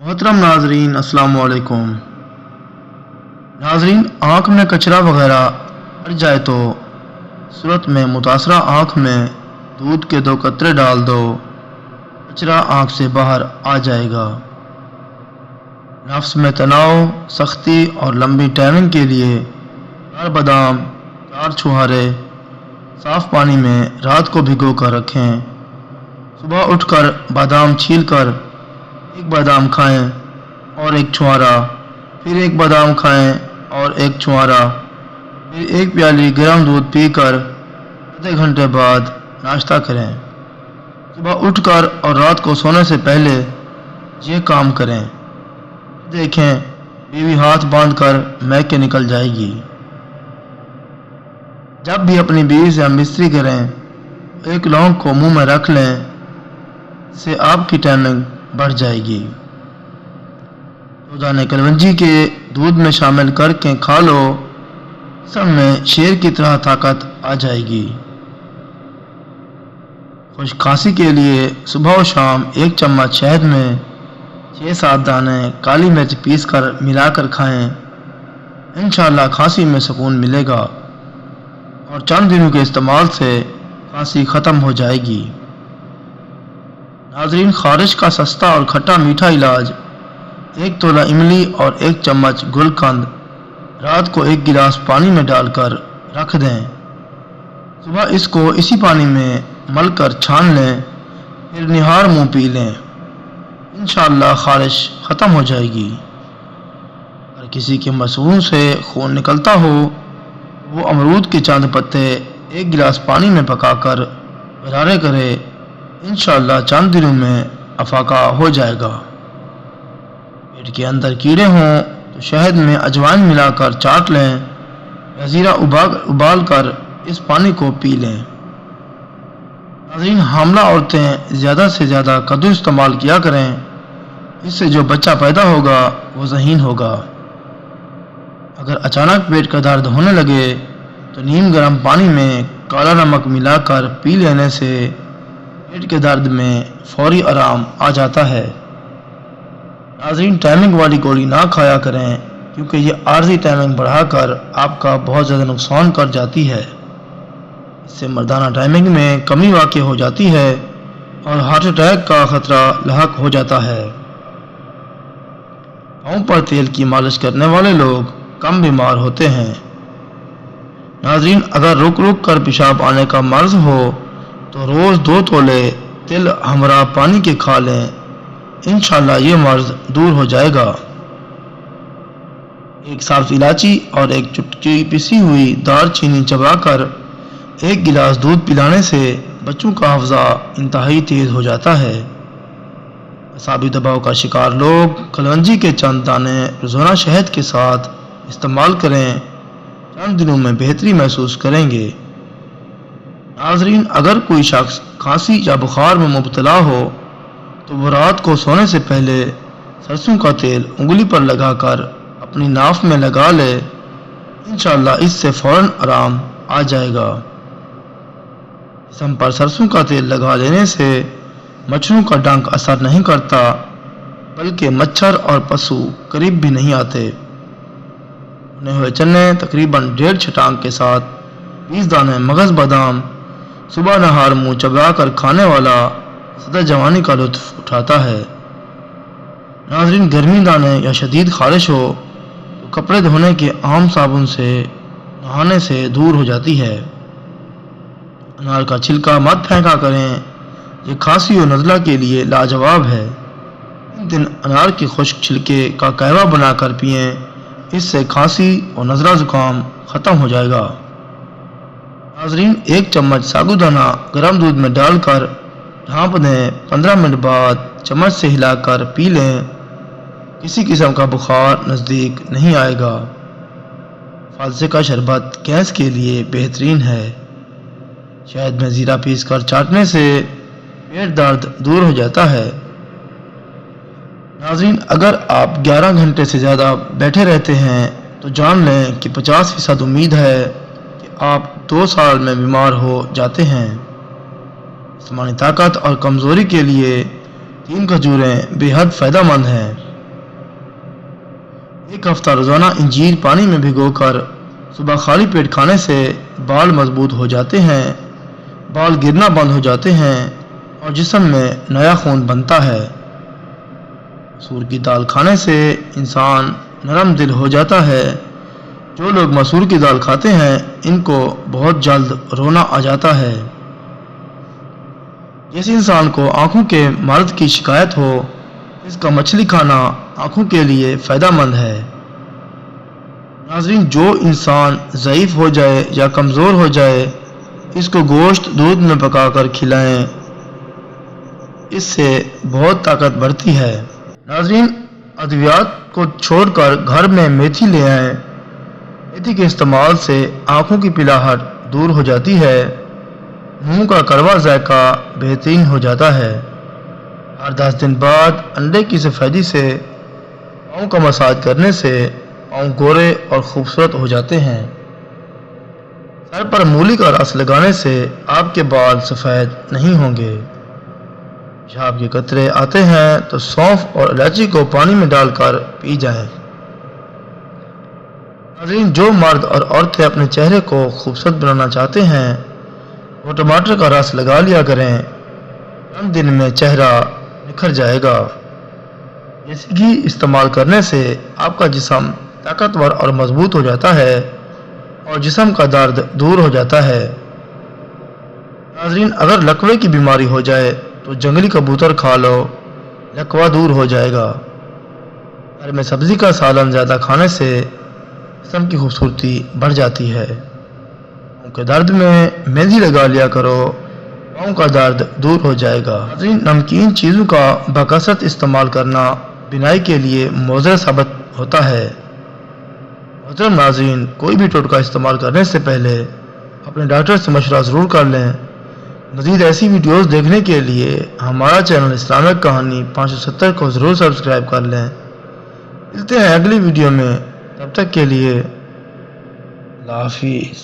मोहतरम नाजरीन, अस्सलाम वालेकुम। नाजरीन, आँख में कचरा वगैरह पड़ जाए तो सूरत में मुतासरा आँख में दूध के 2 कतरे डाल दो, कचरा आँख से बाहर आ जाएगा। नफ्स में तनाव, सख्ती और लंबी टैनिंग के लिए 4 बादाम, 4 छुहारे साफ पानी में रात को भिगो कर रखें। सुबह उठकर बादाम छीलकर 1 बादाम खाएं और 1 छुहारा, फिर 1 बादाम खाएं और 1 छुहारा, फिर 1 प्याली गर्म दूध पीकर आधे घंटे बाद नाश्ता करें। सुबह उठकर और रात को सोने से पहले ये काम करें। देखें, बीवी हाथ बांधकर मैके निकल जाएगी। जब भी अपनी बीवी से मिस्त्री करें, 1 लौंग को मुंह में रख लें, से आपकी टैनिंग बढ़ जाएगी। रोजाना कलवंजी के दूध में शामिल करके खा लो, सब में शेर की तरह ताकत आ जाएगी। खुश खांसी के लिए सुबह और शाम 1 चम्मच शहद में 6-7 दाने काली मिर्च पीस कर मिलाकर खाएं। इंशाअल्लाह खांसी में सुकून मिलेगा और चंद दिनों के इस्तेमाल से खांसी ख़त्म हो जाएगी। नाजरीन, खारिश का सस्ता और खट्टा मीठा इलाज 1 तोला इमली और 1 चम्मच गुलकंद रात को 1 गिलास पानी में डालकर रख दें। सुबह इसको इसी पानी में मलकर छान लें, फिर निहार मुंह पी लें। इंशाअल्लाह खारिश ख़त्म हो जाएगी। अगर किसी के मसून से खून निकलता हो, वो अमरूद के चंद पत्ते 1 गिलास पानी में पकाकर गरारे करे। इंशाअल्लाह चंद दिनों में अफाका हो जाएगा। पेट के अंदर कीड़े हों तो शहद में अजवाइन मिलाकर चाट लें या ज़ीरा उबाल कर इस पानी को पी लें। नाज़रीन, हामला औरतें ज़्यादा से ज़्यादा कद्दू इस्तेमाल किया करें। इससे जो बच्चा पैदा होगा वो ज़हीन होगा। अगर अचानक पेट का दर्द होने लगे तो नीम गर्म पानी में काला नमक मिलाकर पी लेने से पेट के दर्द में फौरी आराम आ जाता है। नाज़रीन, टाइमिंग वाली गोली ना खाया करें, क्योंकि ये आर्जी टाइमिंग बढ़ाकर आपका बहुत ज़्यादा नुकसान कर जाती है। इससे मर्दाना टाइमिंग में कमी वाक़ई हो जाती है और हार्ट अटैक का ख़तरा लाहक हो जाता है। पाँव पर तेल की मालिश करने वाले लोग कम बीमार होते हैं। नाज़रीन, अगर रुक रुक कर पेशाब आने का मर्ज हो तो रोज़ 2 तोले तिल हमरा पानी के खा लें। इंशाअल्लाह ये मर्ज दूर हो जाएगा। 1 सब्ज़ इलायची और 1 चुटकी पिसी हुई दालचीनी चबाकर 1 गिलास दूध पिलाने से बच्चों का हाफ़ज़ा इंतहाई तेज़ हो जाता है। असाबी दबाव का शिकार लोग कलवंजी के चंद दाने रोज़ाना शहद के साथ इस्तेमाल करें, चंद दिनों में बेहतरी महसूस करेंगे। नाज़रीन, अगर कोई शख्स खांसी या बुखार में मुब्तला हो तो वो रात को सोने से पहले सरसों का तेल उंगली पर लगाकर अपनी नाफ में लगा ले। इंशाअल्लाह इससे फ़ौरन आराम आ जाएगा। जिस्म पर सरसों का तेल लगा लेने से मच्छरों का डंक असर नहीं करता, बल्कि मच्छर और पशु करीब भी नहीं आते। भुने हुए चने तकरीबन 1.5 छटांग के साथ 20 दाने मगज़ बादाम सुबह नहार मुँह चबा कर खाने वाला सदा जवानी का लुत्फ़ उठाता है। नाज़रीन, गर्मी दाने या शदीद खारिश हो तो कपड़े धोने के आम साबुन से नहाने से दूर हो जाती है। अनार का छिलका मत फेंका करें, ये खांसी और नज़ला के लिए लाजवाब है। इन दिन अनार के खुश्क छिलके का कहवा बनाकर पिएं, इससे खांसी और नज़ला ज़ुकाम ख़त्म हो जाएगा। नाज़रीन, 1 चम्मच साबूदाना गर्म दूध में डालकर ढाँप दें, 15 मिनट बाद चम्मच से हिलाकर पी लें। किसी किस्म का बुखार नज़दीक नहीं आएगा। फालसे का शरबत गैस के लिए बेहतरीन है। शहद में ज़ीरा पीस कर चाटने से पेट दर्द दूर हो जाता है। नाज़रीन, अगर आप 11 घंटे से ज़्यादा बैठे रहते हैं तो जान लें कि 50% उम्मीद है कि आप 2 साल में बीमार हो जाते हैं। जिस्मानी ताकत और कमज़ोरी के लिए 3 खजूरें बेहद फ़ायदेमंद हैं। एक हफ्ता रोज़ाना इंजीर पानी में भिगोकर सुबह खाली पेट खाने से बाल मजबूत हो जाते हैं, बाल गिरना बंद हो जाते हैं और जिस्म में नया खून बनता है। मसूर की दाल खाने से इंसान नरम दिल हो जाता है। जो लोग मसूर की दाल खाते हैं इनको बहुत जल्द रोना आ जाता है। जिस इंसान को आंखों के मर्द की शिकायत हो, इसका मछली खाना आंखों के लिए फ़ायदेमंद है। नाज़रीन, जो इंसान ज़ईफ़ हो जाए या कमज़ोर हो जाए, इसको गोश्त दूध में पकाकर खिलाएं, इससे बहुत ताकत बढ़ती है। नाज़रीन, अद्वियात को छोड़कर घर में मेथी ले आएं। मेथी के इस्तेमाल से आँखों की पिलाहट दूर हो जाती है, मुंह का कड़वा जायका बेहतरीन हो जाता है। हर 10 दिन बाद अंडे की सफ़ेदी से पाँव का मसाज करने से पाँव गोरे और खूबसूरत हो जाते हैं। सर पर मूली का रस लगाने से आपके बाल सफ़ेद नहीं होंगे। पेशाब के कतरे आते हैं तो सौंफ और इलायची को पानी में डालकर पी जाएं। नाज़रीन, जो मर्द और औरतें अपने चेहरे को खूबसूरत बनाना चाहते हैं वो टमाटर का रस लगा लिया करें। चंद दिन में चेहरा निखर जाएगा। देसी घी इस्तेमाल करने से आपका जिस्म ताकतवर और मजबूत हो जाता है और जिस्म का दर्द दूर हो जाता है। नाज़रीन, अगर लकवे की बीमारी हो जाए तो जंगली कबूतर खा लो, लकवा दूर हो जाएगा। घर में सब्ज़ी का सालन ज़्यादा खाने से जिस्म की खूबसूरती बढ़ जाती है। पाँव के दर्द में मेहंदी लगा लिया करो, पाँव का दर्द दूर हो जाएगा। नाज़रीन, नमकीन चीज़ों का बकसरत इस्तेमाल करना बिनाई के लिए मुज़र साबित होता है। मोहतरम नाज़रीन, कोई भी टोटका इस्तेमाल करने से पहले अपने डॉक्टर से मशवरा ज़रूर कर लें। मज़ीद ऐसी वीडियोज़ देखने के लिए हमारा चैनल इस्लामिक कहानी 570 को ज़रूर सब्सक्राइब कर लें। मिलते हैं अगली वीडियो में, तब तक के लिए अल्लाह हाफ़िज़।